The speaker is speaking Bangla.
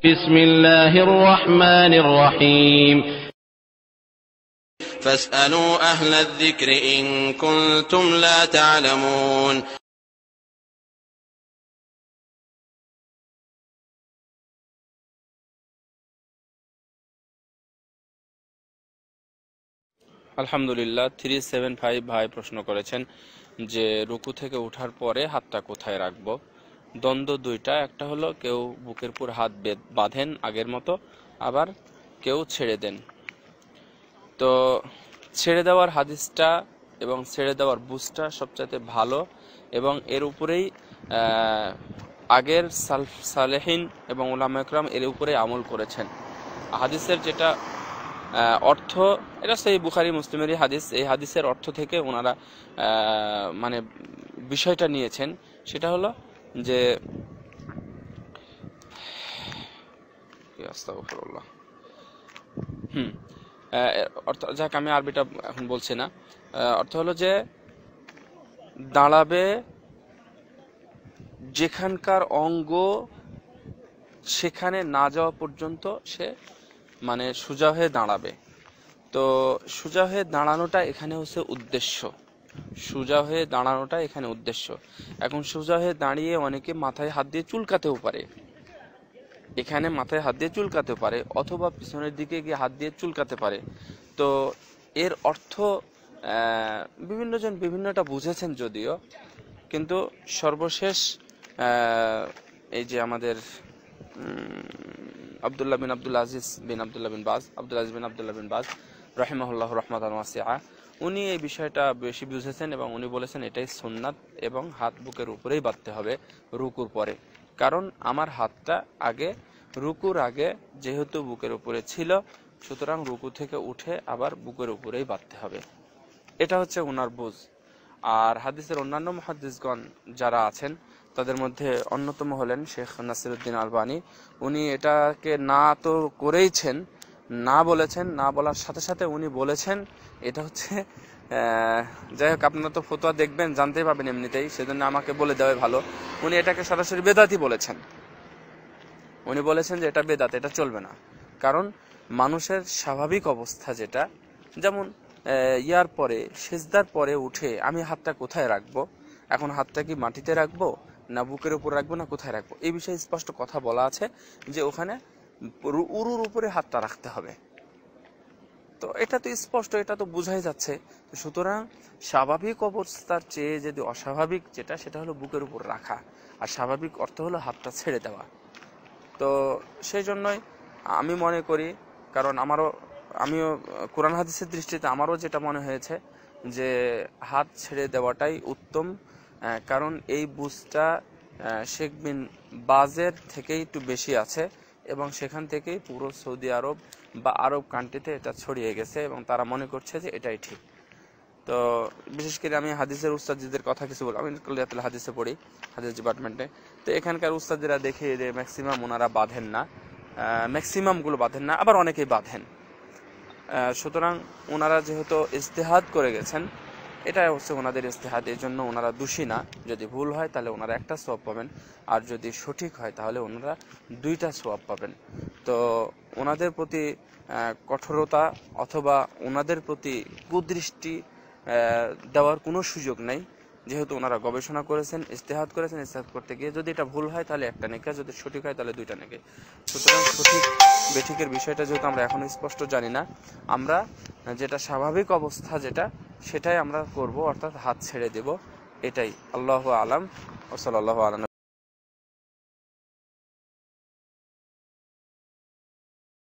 بسم الله الرحمن الرحيم فاسألوا أهل الذكر إن كنتم لا تعلمون আলহামদুলিল্লাহ 375 ভাই প্রশ্ন করেছেন যে রুকু থেকে ওঠার পরে হাতটা কোথায় রাখবো। দ্বন্দ্ব দুইটা, একটা হলো কেউ বুকের উপর হাত বাঁধেন আগের মতো, আবার কেউ ছেড়ে দেন। তো ছেড়ে দেওয়ার হাদিসটা এবং ছেড়ে দেওয়ার বুঝটা সবচাইতে ভালো, এবং এর উপরেই আগের সালেহিন এবং উলামা ইকরাম এর উপরেই আমল করেছেন। হাদিসের যেটা অর্থ, এটা সেই বুখারী মুসলিমেরই হাদিস, এই হাদিসের অর্থ থেকে ওনারা মানে বিষয়টা নিয়েছেন, সেটা হলো যে অর্থ যাক আমি আরবিটা এখন বলছি না। অর্থ হলো যে দাঁড়াবে যেখানকার অঙ্গ সেখানে না যাওয়া পর্যন্ত সে মানে সোজা হয়ে দাঁড়াবে। তো সোজা হয়ে দাঁড়ানোটা এখানে হচ্ছে উদ্দেশ্য, সোজা হয়ে দাঁড়ানোটা এখানে উদ্দেশ্য। এখন সোজা হয়ে দাঁড়িয়ে অনেকে মাথায় হাত দিয়ে চুলকাতেও পারে, এখানে মাথায় হাত দিয়ে চুলকাতে পারে, অথবা পিছনের দিকে গিয়ে হাত দিয়ে চুলকাতে পারে। তো এর অর্থ বিভিন্ন জন বিভিন্নটা বুঝেছেন যদিও, কিন্তু সর্বশেষ এই যে আমাদের আব্দুল আজিজ বিন আব্দুল্লাহ বিন বাজ রাহিমাহুল্লাহ রাহমাতান ওয়াসিআ, উনি এই বিষয়টা বেশি বুঝেছেন এবং উনি বলেছেন এটাই সুন্নাত এবং হাত বুকের উপরেই বাঁধতে হবে রুকুর পরে। কারণ আমার হাতটা আগে রুকুর আগে যেহেতু বুকের উপরে ছিল, সুতরাং রুকু থেকে উঠে আবার বুকের উপরেই বাঁধতে হবে, এটা হচ্ছে ওনার বুঝ। আর হাদিসের অন্যান্য মুহাদ্দিসগণ যারা আছেন তাদের মধ্যে অন্যতম হলেন শেখ নাসিরউদ্দিন আলবানী। উনি এটাকে না তো করেইছেন, না বলেছেন, না বলার সাথে সাথে উনি বলেছেন এটা হচ্ছে যাই হোক, আপনারা তো ফতোয়া দেখবেন জানতেই পাবেন এমনিতেই, সেজন্য আমাকে বলে দেওয়াই ভালো। উনি এটাকে সরাসরি বেদাতই বলেছেন। উনি বলেছেন যে এটা বেদাত, এটা চলবে না। কারণ মানুষের স্বাভাবিক অবস্থা যেটা, যেমন ইয়ার পরে সেজদার পরে উঠে আমি হাতটা কোথায় রাখবো, এখন হাতটা কি মাটিতে রাখবো না বুকের উপর রাখবো না কোথায় রাখবো, এই বিষয়ে স্পষ্ট কথা বলা আছে যে ওখানে উরুর উপরে হাতটা রাখতে হবে। তো এটা তো স্পষ্ট, এটা তো বোঝাই যাচ্ছে। সুতরাং স্বাভাবিক অবস্থার চেয়ে যদি অস্বাভাবিক যেটা, সেটা হলো বুকের উপর রাখা, আর স্বাভাবিক অর্থ হলো হাতটা ছেড়ে দেওয়া। তো সেই জন্যই আমি মনে করি, কারণ আমিও কোরআন হাদিসের দৃষ্টিতে আমারও যেটা মনে হয়েছে যে হাত ছেড়ে দেওয়াটাই উত্তম। কারণ এই বুঝটা শেখ বিন বাজের থেকেই একটু বেশি আছে, এবং সেখান থেকেই পুরো সৌদি আরব বা আরব কান্ট্রিতে এটা ছড়িয়ে গেছে, এবং তারা মনে করছে যে এটাই ঠিক। তো বিশেষ করে আমি হাদিসের উস্তাদদের কথা কিছু বলি, আমি কুলিয়াতুল হাদিসে পড়ি, হাদিস ডিপার্টমেন্টে। তো এখানকার উস্তাদরা দেখে যে ম্যাক্সিমাম ওনারা বাঁধেন না, ম্যাক্সিমামগুলো বাঁধেন না, আবার অনেকেই বাঁধেন। সুতরাং ওনারা যেহেতু ইজতিহাদ করে গেছেন, এটা হচ্ছে ওনাদের ইজতিহাদ, এই জন্য ওনারা দোষী না। যদি ভুল হয় তাহলে ওনারা একটা সওয়াব পাবেন, আর যদি সঠিক হয় তাহলে ওনারা দুইটা সওয়াব পাবেন। তো ওনাদের প্রতি কঠোরতা অথবা ওনাদের প্রতি কুদৃষ্টি দেওয়ার কোনো সুযোগ নেই, যেহেতু ওনারা গবেষণা করেছেন, ইজতিহাদ করেছেন। ইজতিহাদ করতে গিয়ে যদি এটা ভুল হয় তাহলে একটা নেকি, যদি সঠিক হয় তাহলে দুইটা নেকি। সুতরাং সঠিক বেঠিকের বিষয়টা যেহেতু আমরা এখনো স্পষ্ট জানি না, আমরা যেটা স্বাভাবিক অবস্থা যেটা, সেটাই আমরা করব, অর্থাৎ হাত ছেড়ে দেব, এটাই। আল্লাহু আলাম ওয়া সাল্লাল্লাহু আলা